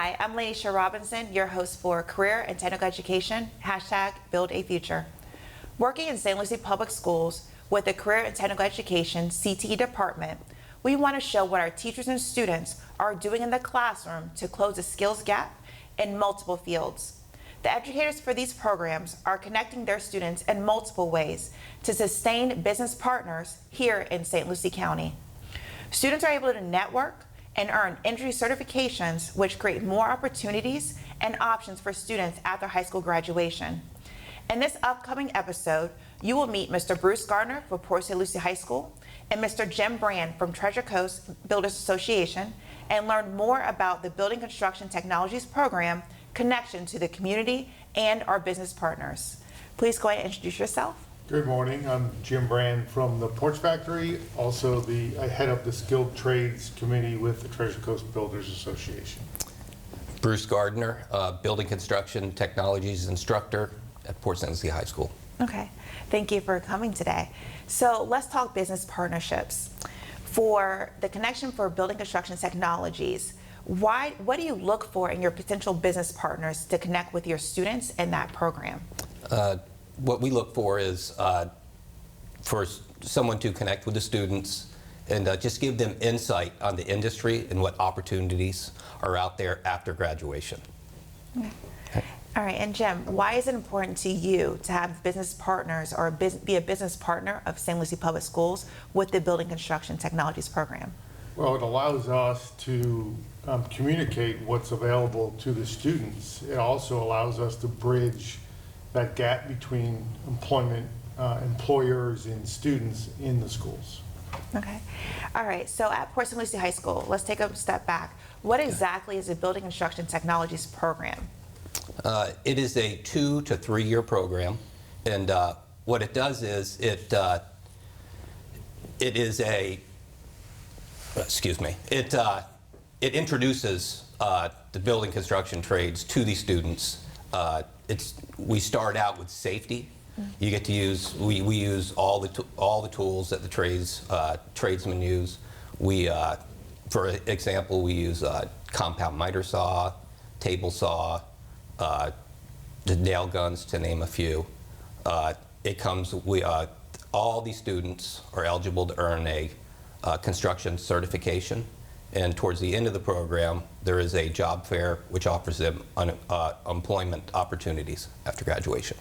Hi, I'm Lanisha Robinson, your host for Career and Technical Education, #Build a Future. Working in St. Lucie Public Schools with the Career and Technical Education CTE department, we want to show what our teachers and students are doing in the classroom to close the skills gap in multiple fields. The educators for these programs are connecting their students in multiple ways to sustain business partners here in St. Lucie County. Students are able to network and earn industry certifications, which create more opportunities and options for students after high school graduation. In this upcoming episode, you will meet Mr. Bruce Gardner for Porch St. Lucie High School and Mr. Jim Brann from Treasure Coast Builders Association, and learn more about the Building Construction Technologies program connection to the community and our business partners. Please go ahead and introduce yourself. Good morning, I'm Jim Brann from the Porch Factory. Also, I head up the Skilled Trades Committee with the Treasure Coast Builders Association. Bruce Gardner, Building Construction Technologies instructor at Porch St. Lucie High School. Okay, thank you for coming today. So let's talk business partnerships. For the connection for Building Construction Technologies, what do you look for in your potential business partners to connect with your students in that program? What we look for is for someone to connect with the students and just give them insight on the industry and what opportunities are out there after graduation. Okay. All right, and Jim, why is it important to you to have business partners or be a business partner of St. Lucie Public Schools with the Building Construction Technologies program? Well, it allows us to communicate what's available to the students. It also allows us to bridge that gap between employers and students in the schools. Okay. All right, so at Porch St. Lucie High School, let's take a step back. What exactly is the Building Construction Technologies program? It is a 2 to 3 year program, and what it does is it introduces the building construction trades to the students. We start out with safety. You get to use, we use all the tools that the tradesmen use. For example, we use compound miter saw, table saw, the nail guns, to name a few. All these students are eligible to earn a construction certification, and towards the end of the program, there is a job fair which offers them employment opportunities after graduation.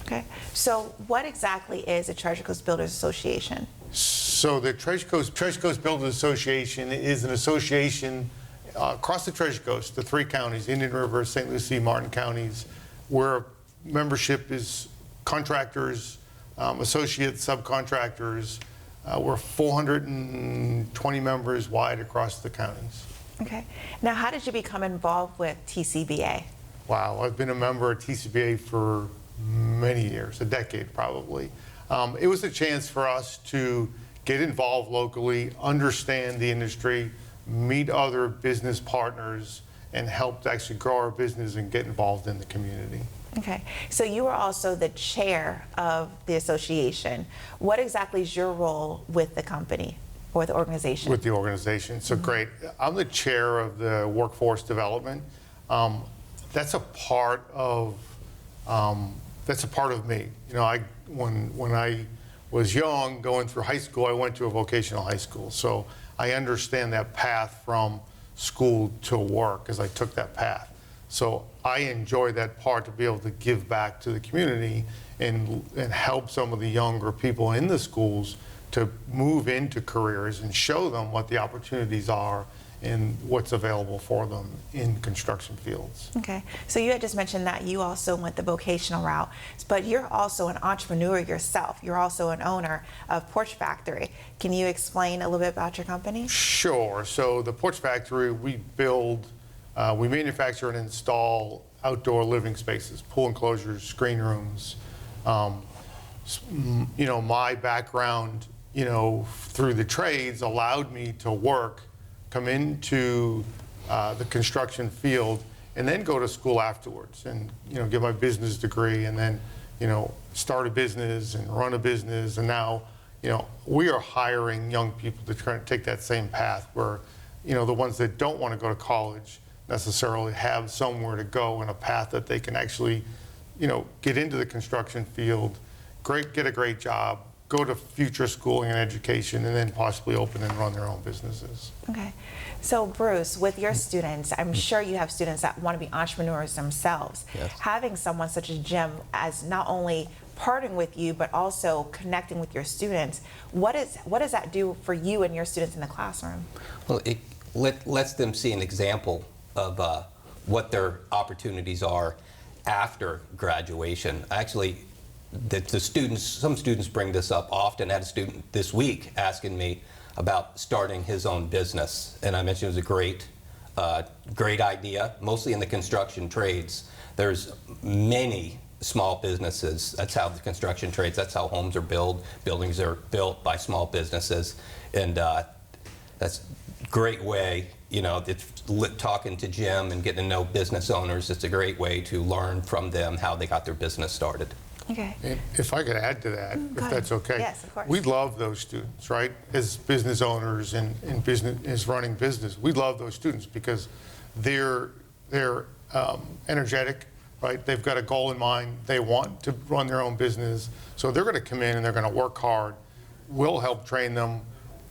Okay, so what exactly is a Treasure Coast Builders Association? So the Treasure Coast Builders Association is an association across the Treasure Coast, the 3 counties, Indian River, St. Lucie, Martin counties, where membership is contractors, associates, subcontractors. We're 420 members wide across the counties. Okay. Now, how did you become involved with TCBA? Wow, I've been a member of TCBA for many years, a decade probably. It was a chance for us to get involved locally, understand the industry, meet other business partners, and help to actually grow our business and get involved in the community. Okay, so you are also the chair of the association. What exactly is your role with the company or the organization? With the organization, so great. I'm the chair of the workforce development. That's a part of me. You know, when I was young, going through high school, I went to a vocational high school, so I understand that path from school to work as I took that path. So I enjoy that part, to be able to give back to the community and help some of the younger people in the schools to move into careers and show them what the opportunities are and what's available for them in construction fields. Okay, so you had just mentioned that you also went the vocational route, but you're also an entrepreneur yourself. You're also an owner of Porch Factory. Can you explain a little bit about your company? Sure. So the Porch Factory, we manufacture and install outdoor living spaces, pool enclosures, screen rooms. You know, my background, you know, through the trades allowed me to come into the construction field and then go to school afterwards and, you know, get my business degree and then, you know, start a business and run a business. And now, you know, we are hiring young people to try to take that same path where, you know, the ones that don't want to go to college, necessarily have somewhere to go and a path that they can actually, get into the construction field, get a great job, go to future schooling and education, and then possibly open and run their own businesses. Okay. So Bruce, with your students, I'm sure you have students that want to be entrepreneurs themselves. Yes. Having someone such as Jim as not only partnering with you, but also connecting with your students, what does that do for you and your students in the classroom? Well, it lets them see an example of what their opportunities are after graduation. Actually, some students bring this up often. I had a student this week asking me about starting his own business, and I mentioned it was a great idea, mostly in the construction trades. There's many small businesses. That's how the construction trades, that's how homes are built, buildings are built by small businesses, and that's a great way, talking to Jim and getting to know business owners, it's a great way to learn from them how they got their business started. Okay. And if I could add to that, if that's okay. Yes, of course. We love those students, right? As business owners and business is running business, we love those students because they're energetic, right? They've got a goal in mind. They want to run their own business, so they're going to come in and they're going to work hard. We'll help train them.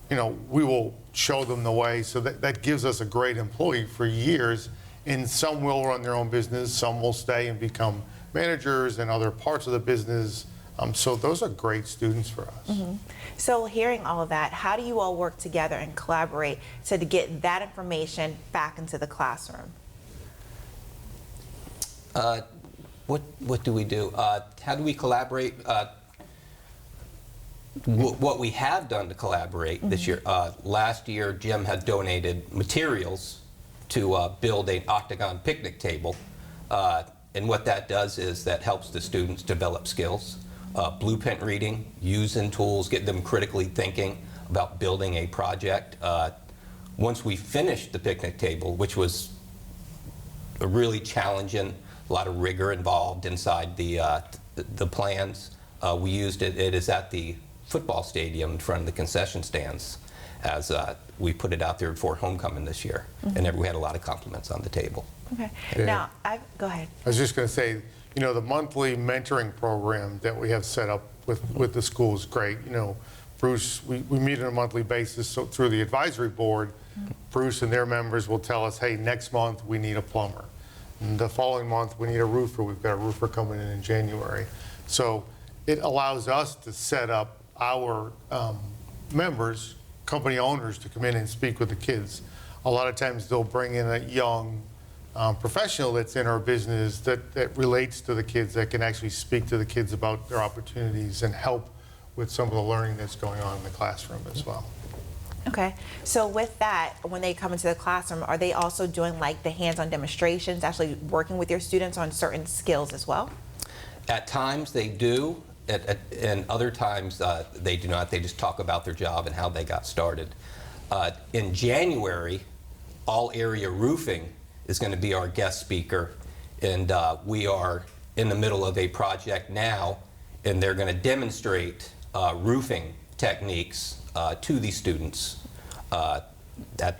We will show them the way. So that gives us a great employee for years. And some will run their own business. Some will stay and become managers and other parts of the business. So those are great students for us. Mm-hmm. So hearing all of that, how do you all work together and collaborate to get that information back into the classroom? What do we do? How do we collaborate? What we have done to collaborate this year, last year Jim had donated materials to build an octagon picnic table. And what that does is that helps the students develop skills, blueprint reading, using tools, get them critically thinking about building a project. Once we finished the picnic table, which was a really challenging, a lot of rigor involved inside the plans, we used it. It is at the football stadium in front of the concession stands as we put it out there for homecoming this year. And we had a lot of compliments on the table. Okay. Yeah. Now, go ahead. I was just going to say, the monthly mentoring program that we have set up with the school is great. Bruce, we meet on a monthly basis through the advisory board. Bruce and their members will tell us, hey, next month we need a plumber. And the following month we need a roofer. We've got a roofer coming in January. So it allows us to set up our members, company owners, to come in and speak with the kids. A lot of times they'll bring in a young professional that's in our business that relates to the kids, that can actually speak to the kids about their opportunities and help with some of the learning that's going on in the classroom as well. Okay. So with that, when they come into the classroom, are they also doing like the hands-on demonstrations, actually working with your students on certain skills as well? At times they do, and other times they do not. They just talk about their job and how they got started. In January, all area roofing is going to be our guest speaker, and we are in the middle of a project now, and they're going to demonstrate roofing techniques to the students at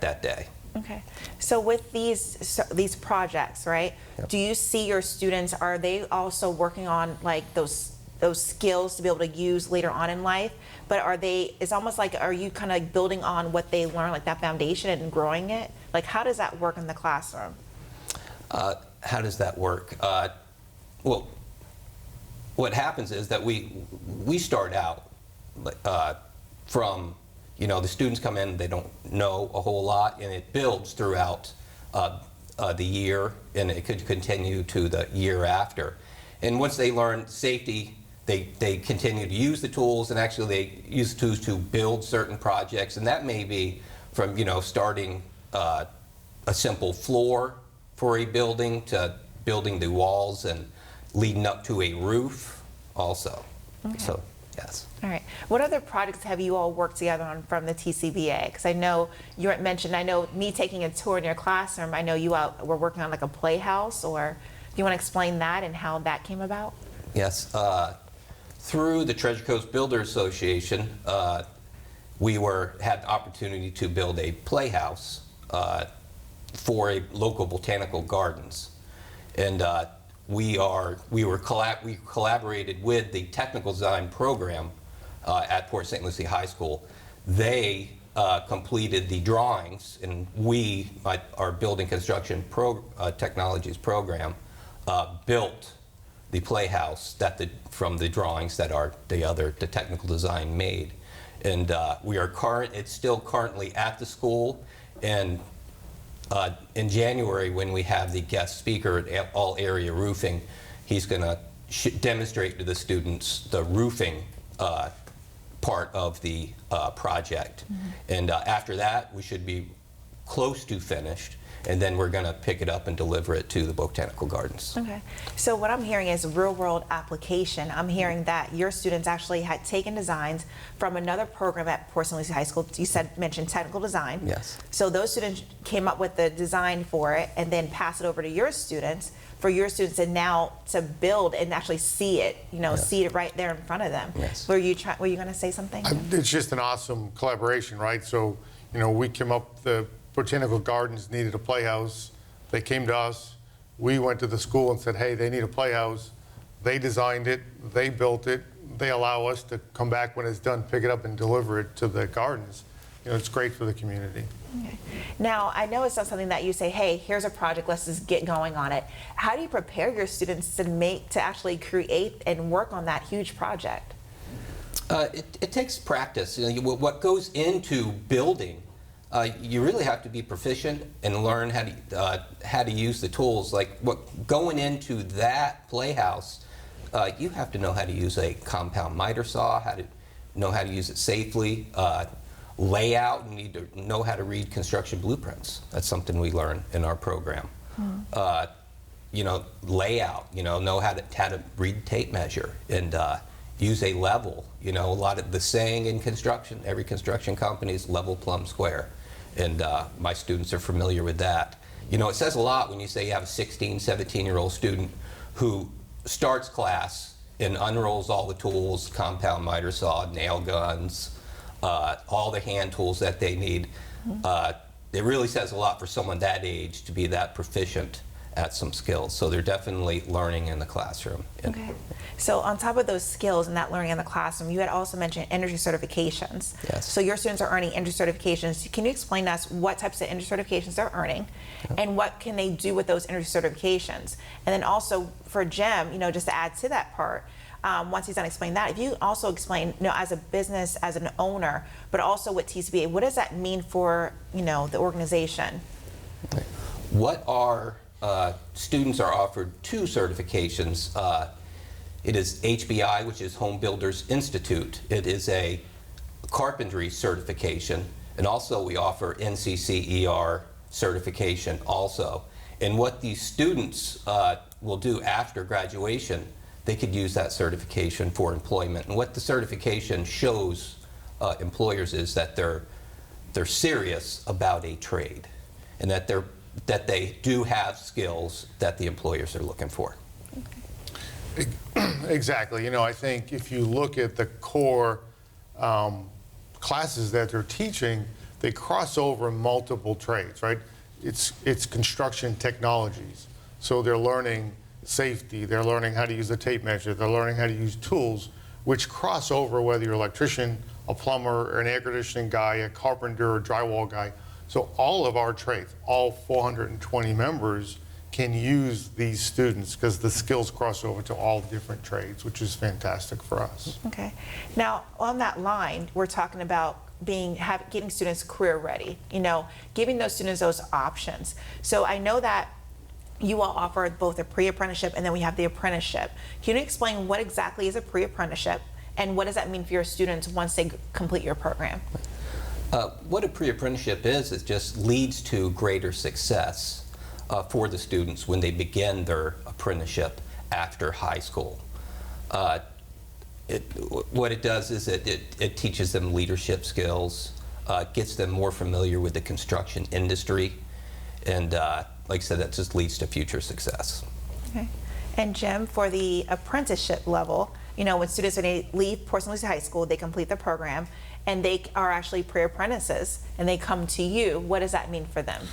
that day. Okay. So with these projects, right? Yep. Do you see your students, are they also working on like those skills to be able to use later on in life? But it's almost like, are you kind of like building on what they learn, like that foundation, and growing it? Like, how does that work in the classroom? How does that work? Well, what happens is that we start out from, the students come in, they don't know a whole lot, and it builds throughout the year, and it could continue to the year after. And once they learn safety, they continue to use the tools, and actually they use the tools to build certain projects, and that may be from starting a simple floor for a building to building the walls and leading up to a roof also. Okay. So, yes. All right. What other projects have you all worked together on from the TCBA? Because I know you mentioned, I know me taking a tour in your classroom, I know you were working on like a playhouse, or do you want to explain that and how that came about? Yes. Through the Treasure Coast Builders Association, we had the opportunity to build a playhouse for a local botanical gardens. And we collaborated with the technical design program at Port St. Lucie High School. They completed the drawings, and our building construction technologies program built the playhouse from the drawings that the technical design made. And it's still currently at the school, and in January, when we have the guest speaker at All Area Roofing, he's going to demonstrate to the students the roofing part of the project. And after that, we should be close to finished, and then we're going to pick it up and deliver it to the botanical gardens. Okay. So what I'm hearing is real-world application. I'm hearing that your students actually had taken designs from another program at Port St. Lucie High School. You mentioned technical design. Yes. So those students came up with the design for it and then pass it over to your students, for your students and now to build and actually see it, Yes. see it right there in front of them. Yes. Were you going to say something? It's just an awesome collaboration, right? So, we came up, the Botanical Gardens needed a playhouse. They came to us. We went to the school and said, hey, they need a playhouse. They designed it. They built it. They allow us to come back when it's done, pick it up and deliver it to the gardens. It's great for the community. Okay. Now, I know it's not something that you say, hey, here's a project, let's just get going on it. How do you prepare your students to actually create and work on that huge project? It takes practice. What goes into building, you really have to be proficient and learn how to use the tools. Like going into that playhouse, you have to know how to use a compound miter saw, know how to use it safely. Layout, you need to know how to read construction blueprints. That's something we learn in our program. Layout, know how to read tape measure and use a level. A lot of the saying in construction, every construction company is level, plumb, square. And my students are familiar with that. It says a lot when you say you have a 16, 17-year-old student who starts class and unrolls all the tools, compound miter saw, nail guns, all the hand tools that they need. It really says a lot for someone that age to be that proficient at some skills. So they're definitely learning in the classroom. Okay. So on top of those skills and that learning in the classroom, you had also mentioned industry certifications. Yes. So your students are earning industry certifications. Can you explain to us what types of industry certifications they're earning and what can they do with those industry certifications? And then also for Jim, just to add to that part, once he's done explaining that, if you also explain, as a business, as an owner, but also with TCBA, what does that mean for, the organization? What our students are offered two certifications. It is HBI, which is Home Builders Institute. It is a carpentry certification, and also we offer NCCER certification also. And what these students will do after graduation, they could use that certification for employment. And what the certification shows employers is that they're serious about a trade, and that they do have skills that the employers are looking for. Exactly. I think if you look at the core classes that they're teaching, they cross over multiple trades, right? It's construction technologies. So they're learning safety, they're learning how to use a tape measure, they're learning how to use tools, which cross over whether you're an electrician, a plumber, or an air conditioning guy, a carpenter, or drywall guy. So all of our trades, all 420 members, can use these students because the skills cross over to all different trades, which is fantastic for us. Okay. Now, on that line, we're talking about getting students career ready, giving those students those options. So I know that you all offer both a pre-apprenticeship and then we have the apprenticeship. Can you explain what exactly is a pre-apprenticeship and what does that mean for your students once they complete your program? What a pre-apprenticeship is, it just leads to greater success for the students when they begin their apprenticeship after high school. What it does is it teaches them leadership skills, gets them more familiar with the construction industry, and like I said, that just leads to future success. Okay. And Jim, for the apprenticeship level, when students, when they leave Port St. Lucie High School, they complete the program, and they are actually pre-apprentices, and they come to you, what does that mean for them?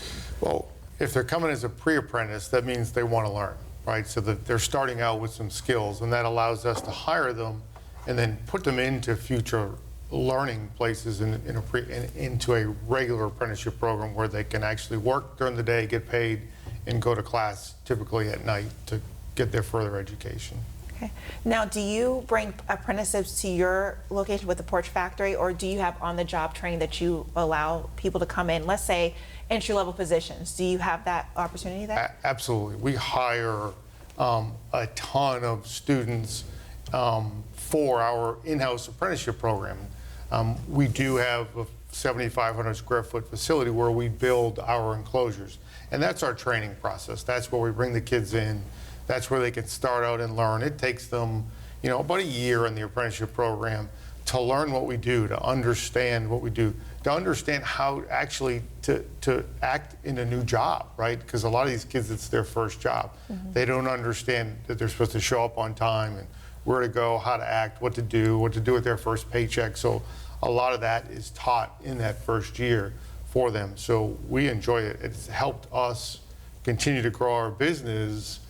Well, if they're coming as a pre-apprentice, that means they want to learn, right? So that they're starting out with some skills, and that allows us to hire them and then put them into future learning places into a regular apprenticeship program where they can actually work during the day, get paid, and go to class typically at night to get their further education. Okay. Now, do you bring apprentices to your location with the Porch Factory, or do you have on-the-job training that you allow people to come in, let's say entry-level positions? Do you have that opportunity there? Absolutely. We hire a ton of students for our in-house apprenticeship program. We do have a 7,500 square foot facility where we build our enclosures. And that's our training process. That's where we bring the kids in. That's where they can start out and learn. It takes them, about a year in the apprenticeship program to learn what we do, to understand what we do, to understand how actually to act in a new job, right? Because a lot of these kids, it's their first job. Mm-hmm. They don't understand that they're supposed to show up on time and where to go, how to act, what to do with their first paycheck. So a lot of that is taught in that first year for them. So we enjoy it. It's helped us continue to grow our business.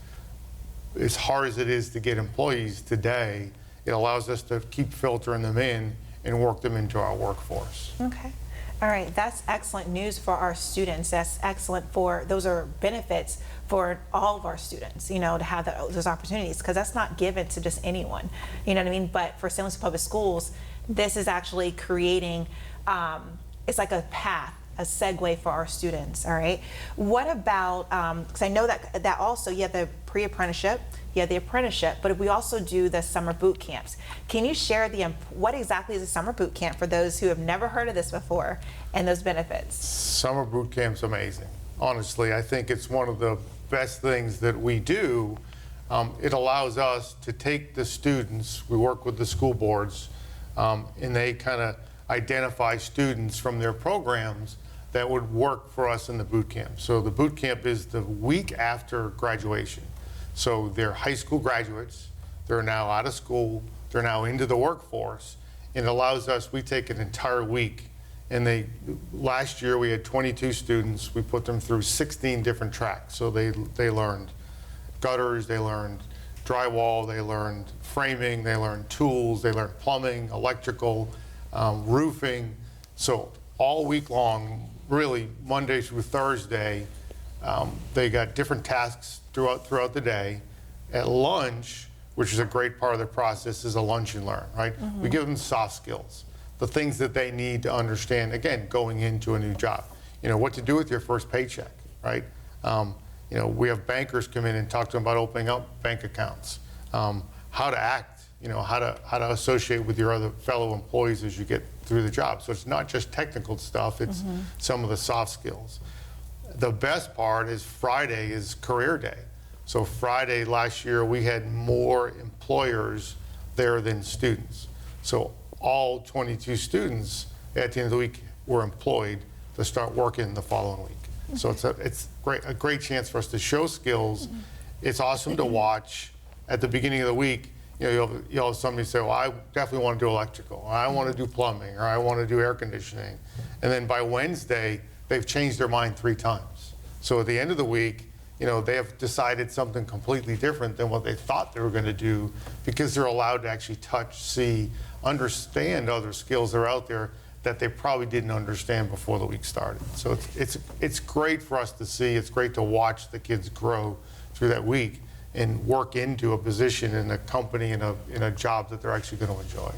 As hard as it is to get employees today, it allows us to keep filtering them in and work them into our workforce. Okay. All right. That's excellent news for our students. That's excellent those are benefits for all of our students, to have those opportunities, because that's not given to just anyone, you know what I mean? But for St. Lucie Public Schools, this is actually creating, it's like a path, a segue for our students, all right? What about, because I know that also you have the pre-apprenticeship, you have the apprenticeship, but we also do the summer boot camps. Can you share what exactly is a summer boot camp for those who have never heard of this before and those benefits? Summer boot camp's amazing. Honestly, I think it's one of the best things that we do. It allows us to take the students, we work with the school boards, and they kind of identify students from their programs that would work for us in the boot camp. So the boot camp is the week after graduation. So they're high school graduates, they're now out of school, they're now into the workforce, and it allows us, we take an entire week, and last year we had 22 students, we put them through 16 different tracks. So they learned gutters, they learned drywall, they learned framing, they learned tools, they learned plumbing, electrical, roofing. So all week long, really Monday through Thursday, they got different tasks throughout the day. At lunch, which is a great part of the process, is a lunch and learn, right? Mm-hmm. We give them soft skills, the things that they need to understand, again, going into a new job. What to do with your first paycheck, right? We have bankers come in and talk to them about opening up bank accounts, how to act, how to associate with your other fellow employees as you get through the job. So it's not just technical stuff, it's mm-hmm. some of the soft skills. The best part is Friday is career day. So Friday last year, we had more employers there than students. So all 22 students at the end of the week were employed to start working the following week. Okay. So it's a great chance for us to show skills. Mm-hmm. It's awesome to watch. At the beginning of the week, you'll have somebody say, well, I definitely want to do electrical, or I want to do plumbing, or I want to do air conditioning. And then by Wednesday, they've changed their mind 3 times. So at the end of the week, they have decided something completely different than what they thought they were going to do, because they're allowed to actually touch, see, understand other skills that are out there that they probably didn't understand before the week started. So it's great for us to see. It's great to watch the kids grow through that week and work into a position in a company, in a job that they're actually going to enjoy.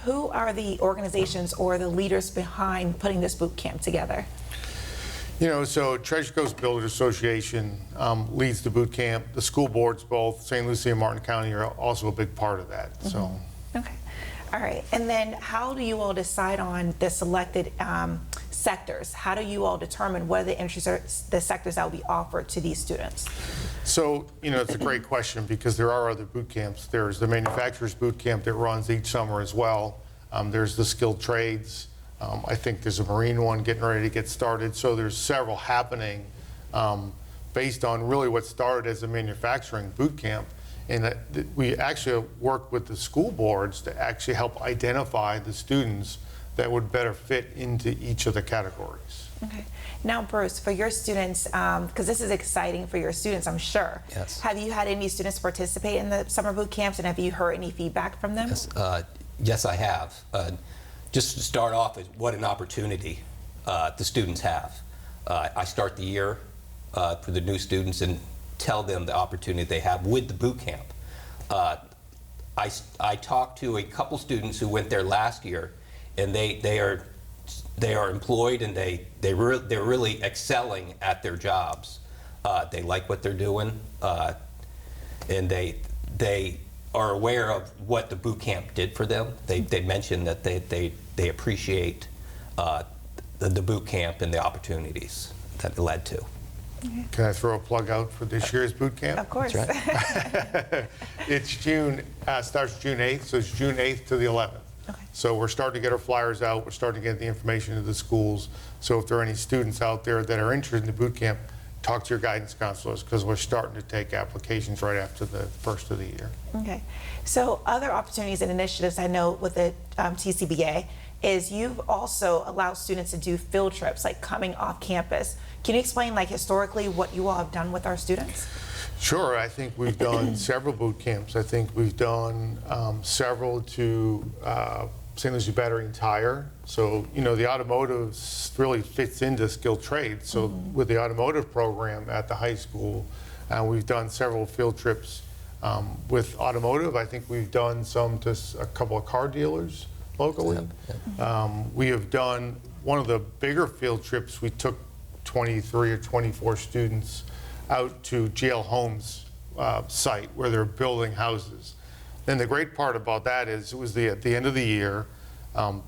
Who are the organizations or the leaders behind putting this boot camp together? So Treasure Coast Builders Association leads the boot camp. The school boards, both St. Lucie and Martin County, are also a big part of that. Mm-hmm. So. Okay. All right. And then how do you all decide on the selected sectors? How do you all determine what are the sectors that will be offered to these students? So, it's a great question, because there are other boot camps. There's the manufacturer's boot camp that runs each summer as well. There's the skilled trades. I think there's a marine one getting ready to get started. So there's several happening based on really what started as a manufacturing boot camp. And we actually work with the school boards to actually help identify the students that would better fit into each of the categories. Okay. Now, Bruce, for your students, because this is exciting for your students, I'm sure. Yes. Have you had any students participate in the summer boot camps, and have you heard any feedback from them? Yes, yes, I have. Just to start off, is what an opportunity the students have. I start the year for the new students and tell them the opportunity they have with the boot camp. I talked to a couple students who went there last year, and they are employed, and they're really excelling at their jobs. They like what they're doing, and they are aware of what the boot camp did for them. They mentioned that they appreciate the boot camp and the opportunities that it led to. Can I throw a plug out for this year's boot camp? Of course. That's right. It's starts June 8th, so it's June 8th to the 11th. Okay. So we're starting to get our flyers out. We're starting to get the information to the schools. So if there are any students out there that are interested in the boot camp, talk to your guidance counselors, because we're starting to take applications right after the first of the year. Okay. So other opportunities and initiatives I know with the TCBA is you've also allowed students to do field trips, like coming off campus. Can you explain, like, historically what you all have done with our students? Sure. I think we've done several boot camps. I think we've done several to St. Lucie Battery and Tire. So, you know, the automotive really fits into skilled trades. So with the automotive program at the high school, we've done several field trips with automotive. I think we've done some to a couple of car dealers locally. We have done one of the bigger field trips. We took 23 or 24 students out to GL Homes site where they're building houses. And the great part about that is it was at the end of the year,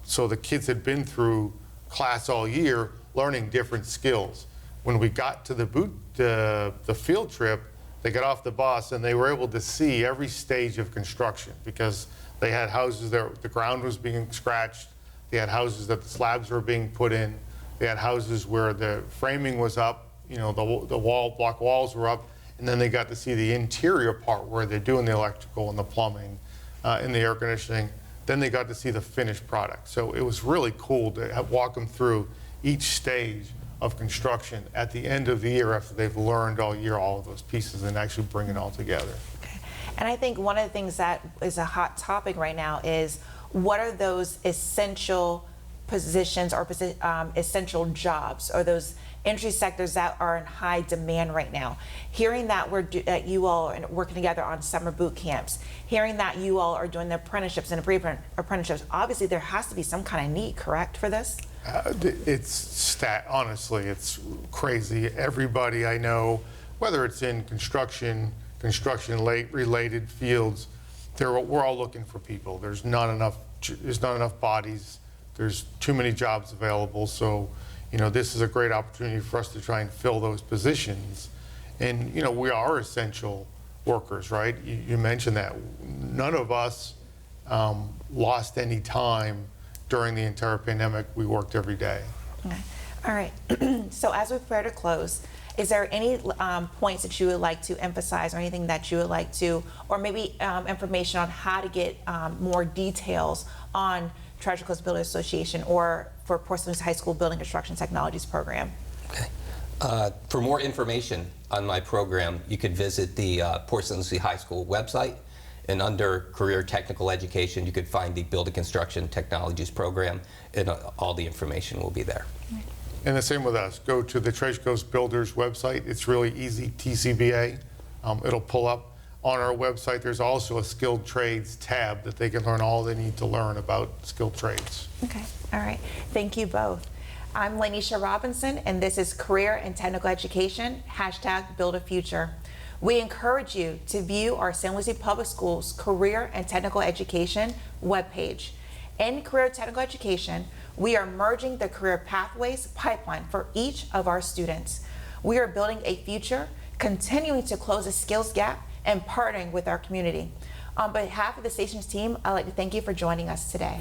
so the kids had been through class all year learning different skills. When we got to the field trip, they got off the bus and they were able to see every stage of construction, because they had houses there, the ground was being scratched, they had houses that the slabs were being put in, they had houses where the framing was up, you know, the block walls were up, and then they got to see the interior part where they're doing the electrical and the plumbing and the air conditioning. Then they got to see the finished product. So it was really cool to walk them through each stage of construction at the end of the year after they've learned all year all of those pieces and actually bring it all together. Okay. And I think one of the things that is a hot topic right now is what are those essential positions or essential jobs, or those industry sectors that are in high demand right now. Hearing that that you all are working together on summer boot camps, hearing that you all are doing the apprenticeships and apprenticeships, obviously there has to be some kind of need, correct, for this? Honestly, it's crazy. Everybody I know, whether it's in construction related fields, we're all looking for people. There's not enough bodies. There's too many jobs available. So, you know, this is a great opportunity for us to try and fill those positions. And, you know, we are essential workers, right? You mentioned that. None of us lost any time during the entire pandemic. We worked every day. Okay. All right. So as we prepare to close, is there any points that you would like to emphasize, or anything that you would like to, or maybe information on how to get more details on Treasure Coast Builders Association or for Porch St. Lucie High School Building Construction Technologies program? Okay. For more information on my program, you could visit the Porch St. Lucie High School website, and under Career Technical Education, you could find the Building Construction Technologies program, and all the information will be there. And the same with us. Go to the Treasure Coast Builders website. It's really easy, TCBA. It'll pull up. On our website, there's also a skilled trades tab that they can learn all they need to learn about skilled trades. Okay, all right. Thank you both. I'm Lanisha Robinson, and this is Career and Technical Education, #BuildAFuture. We encourage you to view our St. Lucie Public Schools Career and Technical Education webpage. In Career Technical Education, we are merging the career pathways pipeline for each of our students. We are building a future, continuing to close the skills gap, and partnering with our community. On behalf of the station's team, I'd like to thank you for joining us today.